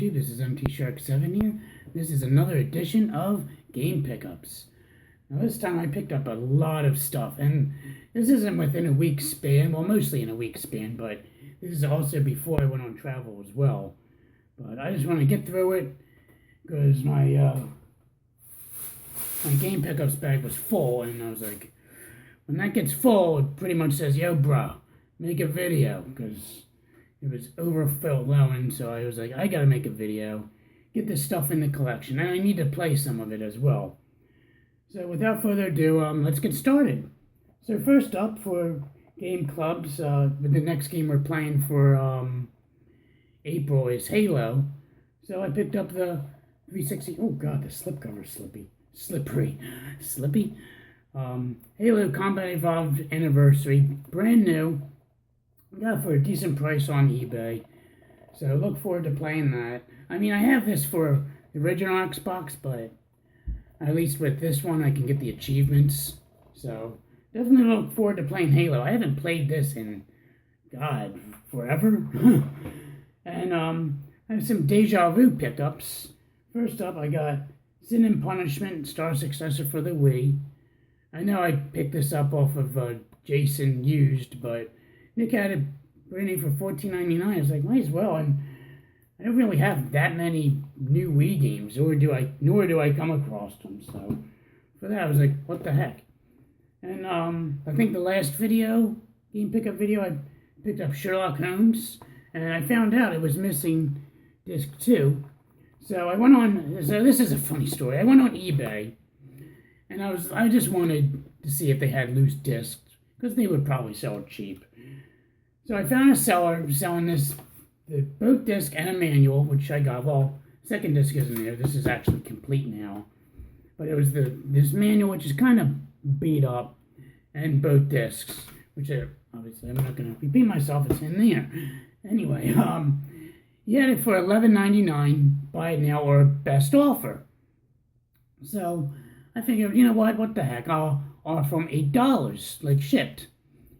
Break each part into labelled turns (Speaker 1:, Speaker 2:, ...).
Speaker 1: YouTube. This is MT Shark 7 here. This is another edition of Game Pickups. Now this time I picked up a lot of stuff, and this isn't within a week span, well mostly in a week span, but this is also before I went on travel as well. But I just want to get through it, because my Game Pickups bag was full, and I was like, when that gets full, it pretty much says, yo bro, make a video, because it was overflowing, so I was like, I gotta make a video, get this stuff in the collection, and I need to play some of it as well. So without further ado, let's get started. So first up for game clubs, the next game we're playing for April is Halo. So I picked up the 360. Oh god, the slipcover slippery. Halo Combat Evolved Anniversary, brand new. I got it for a decent price on eBay, so look forward to playing that. I mean, I have this for the original Xbox, but at least with this one I can get the achievements, so definitely look forward to playing Halo. I haven't played this in, God, forever. And I have some Deja Vu pickups. First up, I got Sin and Punishment, Star Successor for the Wii. I know I picked this up off of Jason Used, but Nick had it ready for $14.99. I was like, might as well. And I don't really have that many new Wii games, nor do I come across them. So for that, I was like, what the heck? And I think the last video, game pickup video, I picked up Sherlock Holmes, and I found out it was missing disc 2. So I went on. So this is a funny story. I went on eBay, and I just wanted to see if they had loose discs, because they would probably sell it cheap. So I found a seller selling both disc and a manual, which I got. Well, second disc isn't there. This is actually complete now. But it was this manual, which is kind of beat up, and both discs, which are, obviously I'm not going to repeat myself. It's in there. Anyway, he had it for $11.99, buy it now or best offer. So I figured, you know what the heck, I'll offer him $8, like shipped,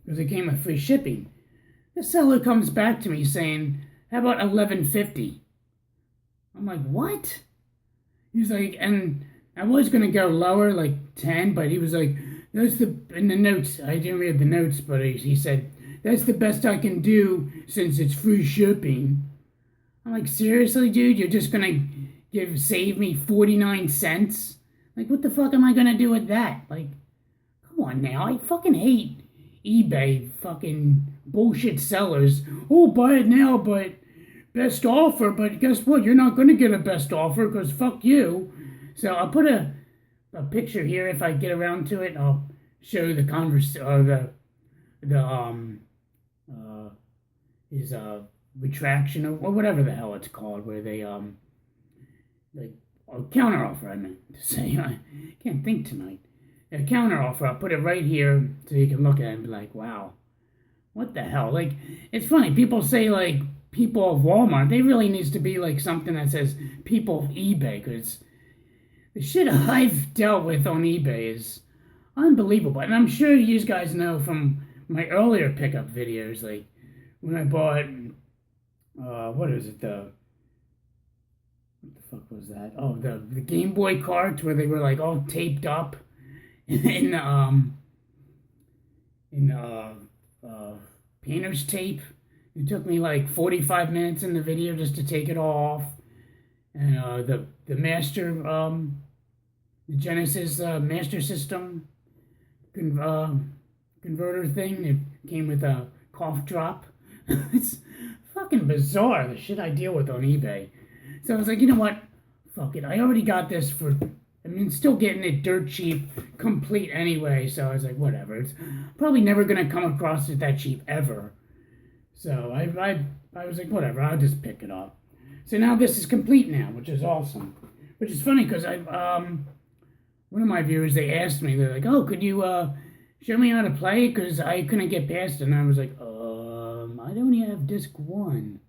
Speaker 1: because it came with free shipping. The seller comes back to me saying, how about $11.50? I'm like, what? He's like, and I was going to go lower, like 10, but he was like, in the notes, I didn't read the notes, but he said, that's the best I can do since it's free shipping. I'm like, seriously, dude? You're just going to save me 49 cents? Like, what the fuck am I going to do with that? Like, come on now. I fucking hate eBay fucking bullshit sellers. Oh, buy it now, but best offer. But guess what? You're not going to get a best offer, because fuck you. So I'll put a picture here if I get around to it. I'll show you the his retraction or whatever the hell it's called, where they like a counter offer. I meant to say. I can't think tonight. A counter offer. I'll put it right here so you can look at it and be like, wow, what the hell? Like, it's funny. People say, like, people of Walmart. They really needs to be, like, something that says people of eBay, because the shit I've dealt with on eBay is unbelievable. And I'm sure you guys know from my earlier pickup videos, like, when I bought, what is it, what the fuck was that? Oh, the Game Boy carts, where they were, like, all taped up in painter's tape. It took me like 45 minutes in the video just to take it all off. And the master, the Genesis Master System converter thing, it came with a cough drop. It's fucking bizarre, the shit I deal with on eBay. So I was like, you know what? Fuck it. I already got this for, I mean, still getting it dirt cheap, complete anyway, so I was like, whatever. It's probably never going to come across it that cheap ever. So I was like, whatever, I'll just pick it up. So now this is complete now, which is awesome. Which is funny, because one of my viewers, they asked me, they're like, oh, could you show me how to play? Because I couldn't get past it, and I was like, I only have disc 1.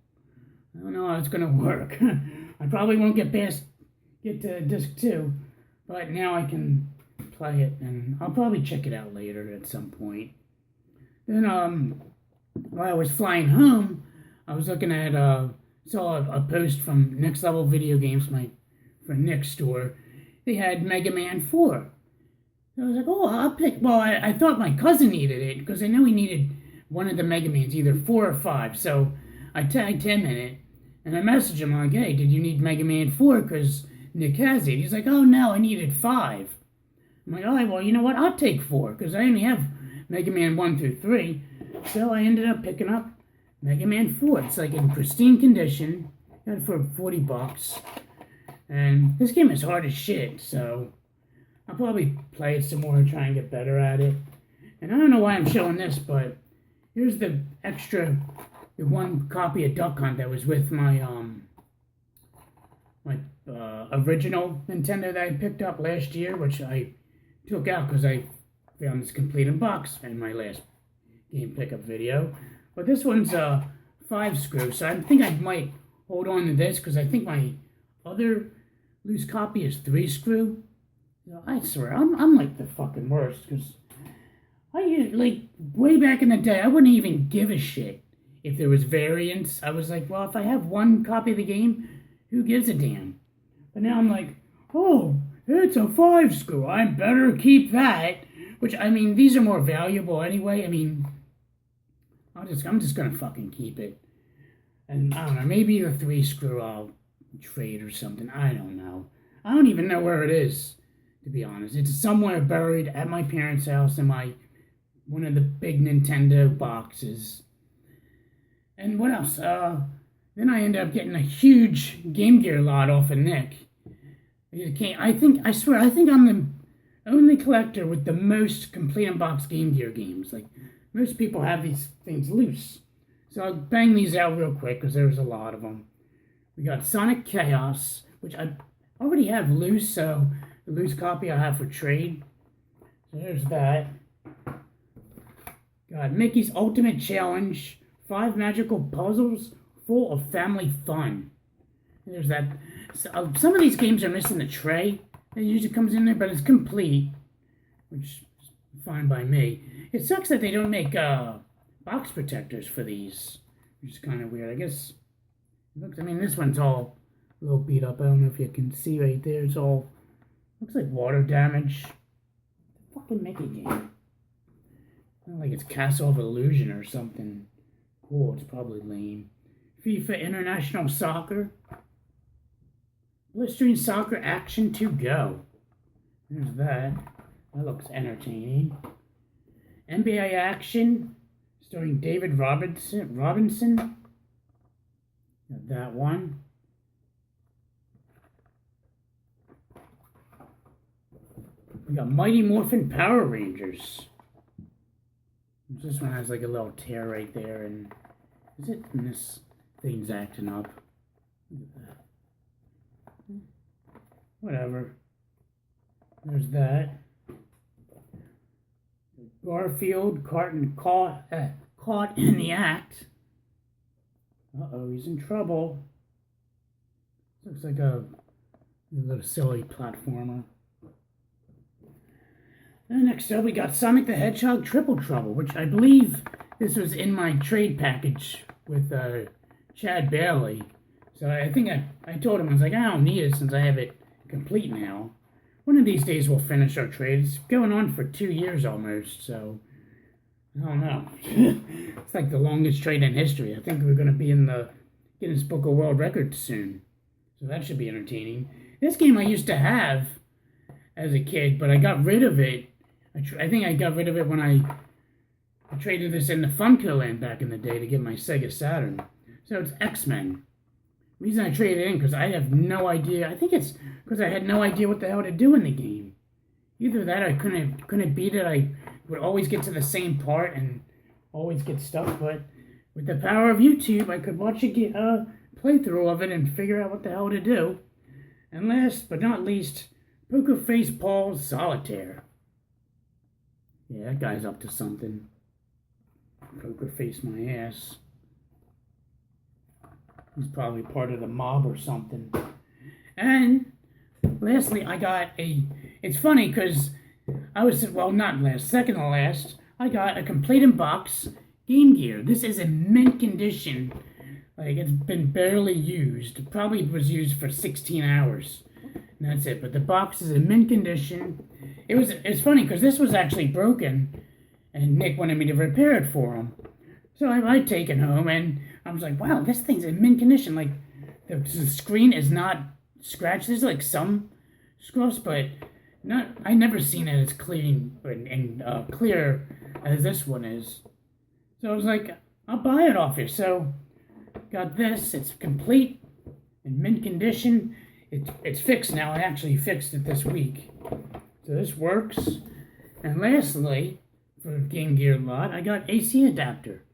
Speaker 1: I don't know how it's going to work. I probably won't get to disc 2. But now I can play it, and I'll probably check it out later at some point. Then, while I was flying home, I was looking at saw a post from Next Level Video Games, my friend Nick's store. They had Mega Man 4. I was like, oh, I'll pick. Well, I thought my cousin needed it because I know he needed one of the Mega Mans, either 4 or 5. So I tagged him in it, and I messaged him like, hey, did you need Mega Man 4? Because Nick has it. He's like, oh, no, I needed 5. I'm like, all right, well, you know what? I'll take 4 because I only have Mega Man 1 through 3. So I ended up picking up Mega Man 4. It's like in pristine condition. Got it for $40. And this game is hard as shit, so I'll probably play it some more and try and get better at it. And I don't know why I'm showing this, but here's the one copy of Duck Hunt that was with my original Nintendo that I picked up last year, which I took out because I found this complete in box in my last game pickup video. But this one's 5 screw, so I think I might hold on to this because I think my other loose copy is 3 screw. I swear, I'm like the fucking worst, because like, way back in the day, I wouldn't even give a shit if there was variants. I was like, well, if I have one copy of the game, who gives a damn? But now I'm like, oh, it's a 5 screw, I better keep that. Which, I mean, these are more valuable anyway. I mean, I'm just gonna fucking keep it. And I don't know, maybe the 3 screw I'll trade or something. I don't know. I don't even know where it is, to be honest. It's somewhere buried at my parents' house in one of the big Nintendo boxes. And what else? Then I ended up getting a huge Game Gear lot off of Nick. I swear, I think I'm the only collector with the most complete in box Game Gear games. Like, most people have these things loose. So I'll bang these out real quick because there's a lot of them. We got Sonic Chaos, which I already have loose, so the loose copy I have for trade. So there's that. Got Mickey's Ultimate Challenge, 5 magical puzzles full of family fun. There's that. So, some of these games are missing the tray that usually comes in there, but it's complete, which is fine by me. It sucks that they don't make box protectors for these, which is kind of weird. I guess, I mean, this one's all a little beat up. I don't know if you can see right there. It's all, looks like water damage. Fucking Mickey game. Not like it's Castle of Illusion or something. Cool, it's probably lame. FIFA International Soccer. Blistering Soccer Action to Go. There's that. That looks entertaining. NBA Action, starring David Robinson. Got that one. We got Mighty Morphin Power Rangers. This one has like a little tear right there, and is it? And this thing's acting up. Look at that. Whatever. There's that. Garfield caught in the act. Uh-oh, he's in trouble. Looks like a little silly platformer. And next up, we got Sonic the Hedgehog Triple Trouble, which I believe this was in my trade package with Chad Bailey. So I think I told him, I was like, I don't need it since I have it complete now. One of these days we'll finish our trade. It's going on for 2 years almost, so I don't know. It's like the longest trade in history. I think we're going to be in the Guinness Book of World Records soon. So that should be entertaining. This game I used to have as a kid, but I got rid of it. I think I got rid of it when I traded this in the Funko Land back in the day to get my Sega Saturn. So it's X-Men. The reason I traded it in because I have no idea. I think it's because I had no idea what the hell to do in the game. Either that or I couldn't beat it. I would always get to the same part and always get stuck. But with the power of YouTube, I could watch a playthrough of it and figure out what the hell to do. And last but not least, Poker Face Paul's Solitaire. Yeah, that guy's up to something. Poker face my ass. He's probably part of the mob or something. And lastly, I got it's funny because second to last, I got a complete in box Game Gear. This is in mint condition. Like, it's been barely used. It probably was used for 16 hours. And that's it. But the box is in mint condition. It's funny because this was actually broken, and Nick wanted me to repair it for him. So I take it home, and I was like, wow, this thing's in mint condition. Like, the screen is not scratched. There's like some scruffs, but not. I never seen it as clean and clear as this one is. So I was like, I'll buy it off you. So got this. It's complete in mint condition. It's fixed now. I actually fixed it this week. So this works. And lastly, for Game Gear lot, I got AC adapter.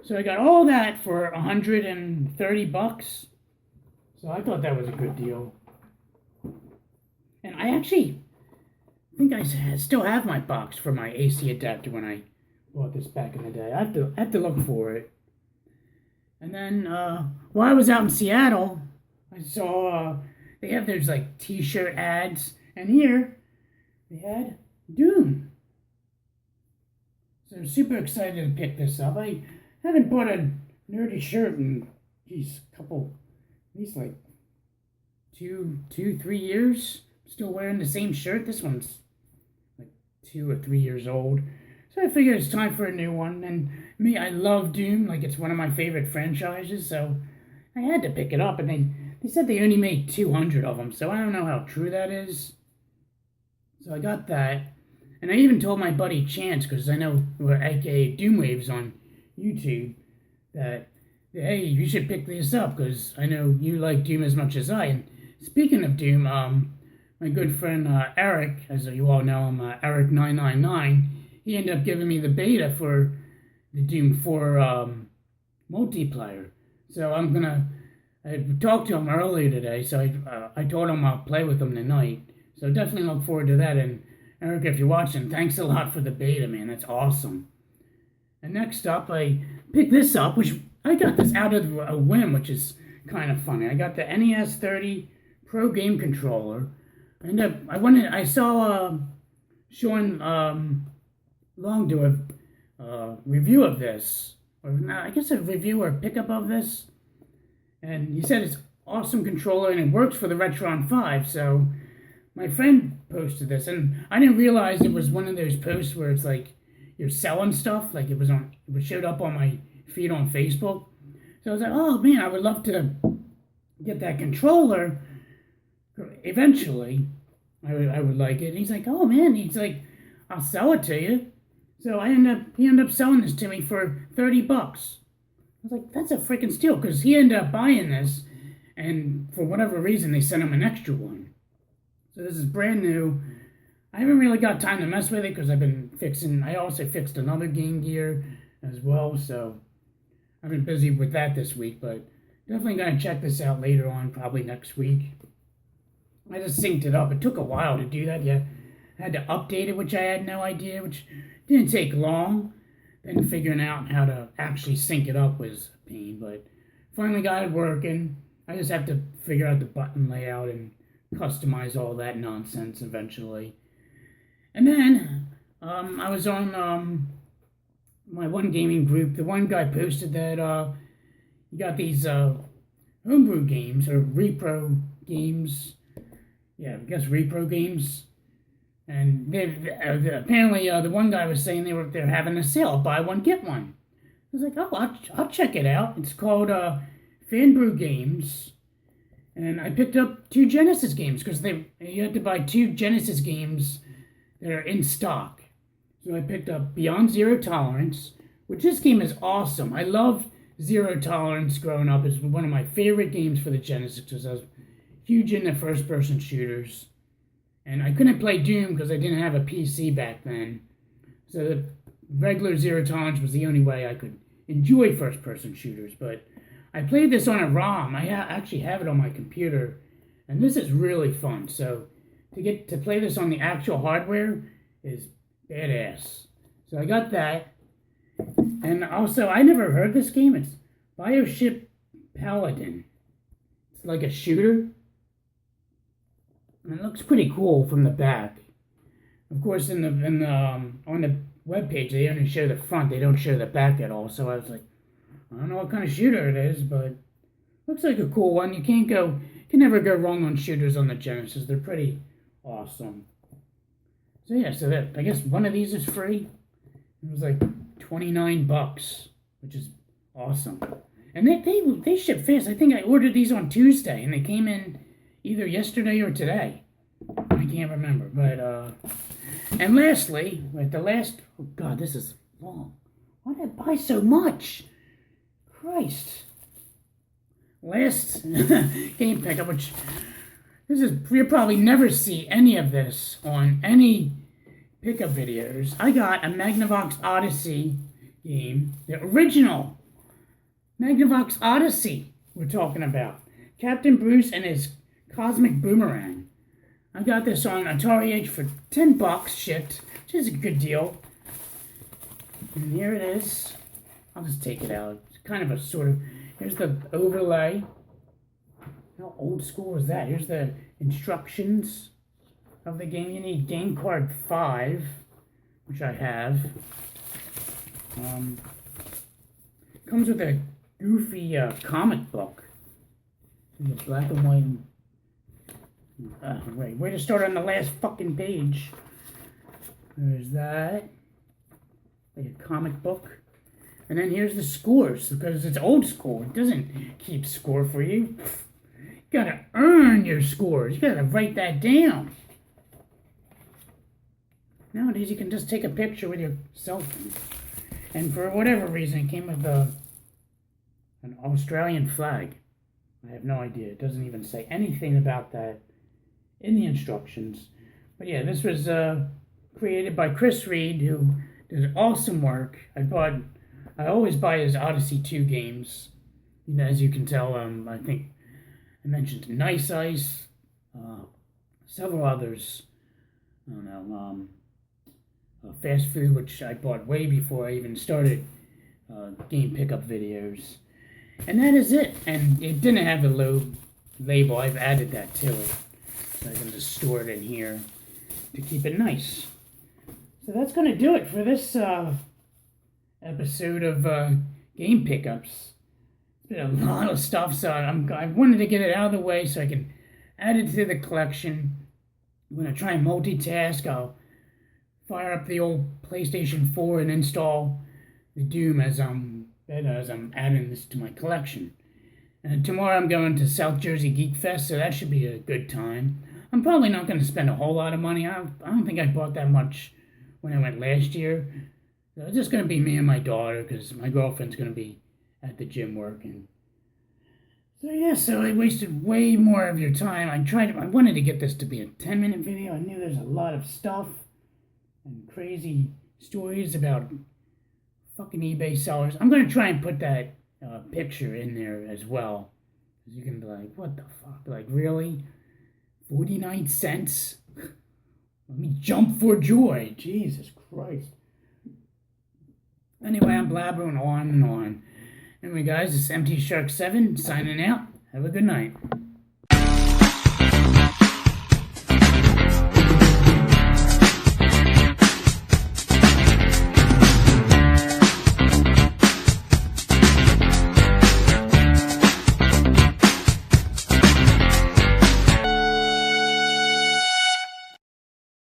Speaker 1: So I got all that for $130. So I thought that was a good deal. And I actually think I still have my box for my AC adapter when I bought this back in the day. I have to look for it. And then while I was out in Seattle, I saw they have those like T-shirt ads, and here they had Doom. So I'm super excited to pick this up. I haven't bought a nerdy shirt in at least like 3 years. Still wearing the same shirt. This one's like 2 or 3 years old. So I figured it's time for a new one. And me, I love Doom. Like, it's one of my favorite franchises. So I had to pick it up. And they said they only made 200 of them. So I don't know how true that is. So I got that. And I even told my buddy Chance, because I know we're aka Doomwaves on YouTube, that, hey, you should pick this up, because I know you like Doom as much as I. And speaking of Doom, my good friend Eric, as you all know him, Eric999, he ended up giving me the beta for the Doom 4 multiplayer. So I talked to him earlier today, so I told him I'll play with him tonight. So definitely look forward to that. And Eric, if you're watching, thanks a lot for the beta, man. That's awesome. And next up, I picked this up, which I got this out of a whim, which is kind of funny. I got the NES 30 Pro Game Controller. And I saw Sean Long do a review of this, or not, I guess a review or pickup of this, and he said it's awesome controller and it works for the Retron 5. So my friend posted this, and I didn't realize it was one of those posts where it's like you're selling stuff, like it showed up on my feed on Facebook. So I was like, oh man, I would love to get that controller. Eventually, I would like it. And he's like, oh man, he's like, I'll sell it to you. So he ended up selling this to me for $30. I was like, that's a freaking steal, because he ended up buying this, and for whatever reason, they sent him an extra one. So this is brand new. I haven't really got time to mess with it because I also fixed another Game Gear as well, so I've been busy with that this week, but definitely going to check this out later on, probably next week. I just synced it up. It took a while to do that. Yeah, I had to update it, which I had no idea, which didn't take long. Then figuring out how to actually sync it up was a pain, but finally got it working. I just have to figure out the button layout and customize all that nonsense eventually. And then I was on my one gaming group. The one guy posted that he got these homebrew games, or repro games. Yeah, I guess repro games. And apparently the one guy was saying they're having a sale, buy one get one. I was like, oh, I'll check it out. It's called Fanbrew Games, and I picked up 2 Genesis games because you had to buy 2 Genesis games that are in stock. So I picked up Beyond Zero Tolerance, which this game is awesome. I loved Zero Tolerance growing up. It's one of my favorite games for the Genesis because I was huge into first-person shooters. And I couldn't play Doom because I didn't have a PC back then. So the regular Zero Tolerance was the only way I could enjoy first-person shooters. But I played this on a ROM. I actually have it on my computer. And this is really fun. So to get to play this on the actual hardware is badass. So I got that. And also, I never heard this game. It's BioShip Paladin. It's like a shooter. And it looks pretty cool from the back. Of course, on the webpage, they only show the front. They don't show the back at all. So I was like, I don't know what kind of shooter it is, but Looks like a cool one. You can never go wrong on shooters on the Genesis. They're pretty awesome. So yeah, so that I guess one of these is free. It was like $29, which is awesome. And they ship fast. I think I ordered these on Tuesday, and they came in either yesterday or today. I can't remember, but and lastly, with the last, oh God, this is long. Why did I buy so much? Christ. Last game pickup, which you'll probably never see any of this on any pickup videos. I got a Magnavox Odyssey game, the original Magnavox Odyssey we're talking about. Captain Bruce and his Cosmic Boomerang. I got this on Atari Age for $10 shipped, which is a good deal. And here it is. I'll just take it out. It's kind of a sort of, here's the overlay. How old school is that? Here's the instructions of the game. You need game card 5, which I have. Comes with a goofy comic book. The black and white. Wait, way to start on the last fucking page. There's that. Like a comic book. And then here's the scores, because it's old school. It doesn't keep score for you. You gotta earn your scores. You gotta write that down. Nowadays, you can just take a picture with your cell phone. And for whatever reason, it came with an Australian flag. I have no idea. It doesn't even say anything about that in the instructions. But yeah, this was created by Chris Reed, who does awesome work. I always buy his Odyssey 2 games. You know, as you can tell, I think I mentioned Nice Ice, several others. I don't know, Fast Food, which I bought way before I even started game pickup videos. And that is it. And it didn't have the low label. I've added that to it. So I can just store it in here to keep it nice. So that's going to do it for this episode of game pickups. It's been a lot of stuff, so I wanted to get it out of the way so I can add it to the collection. I'm going to try and multitask. I'll fire up the old PlayStation 4 and install the Doom as I'm adding this to my collection. And tomorrow I'm going to South Jersey Geek Fest, so that should be a good time. I'm probably not going to spend a whole lot of money. I don't think I bought that much when I went last year. So it's just going to be me and my daughter, because my girlfriend's going to be at the gym working. So yeah, so I wasted way more of your time. I wanted to get this to be a 10-minute video. I knew there's a lot of stuff and crazy stories about fucking eBay sellers. I'm going to try and put that picture in there as well. You can be like, what the fuck? Like, really? 49 cents? Let me jump for joy. Jesus Christ. Anyway, I'm blabbering on and on. Anyway, guys, it's Empty Shark 7 signing out. Have a good night.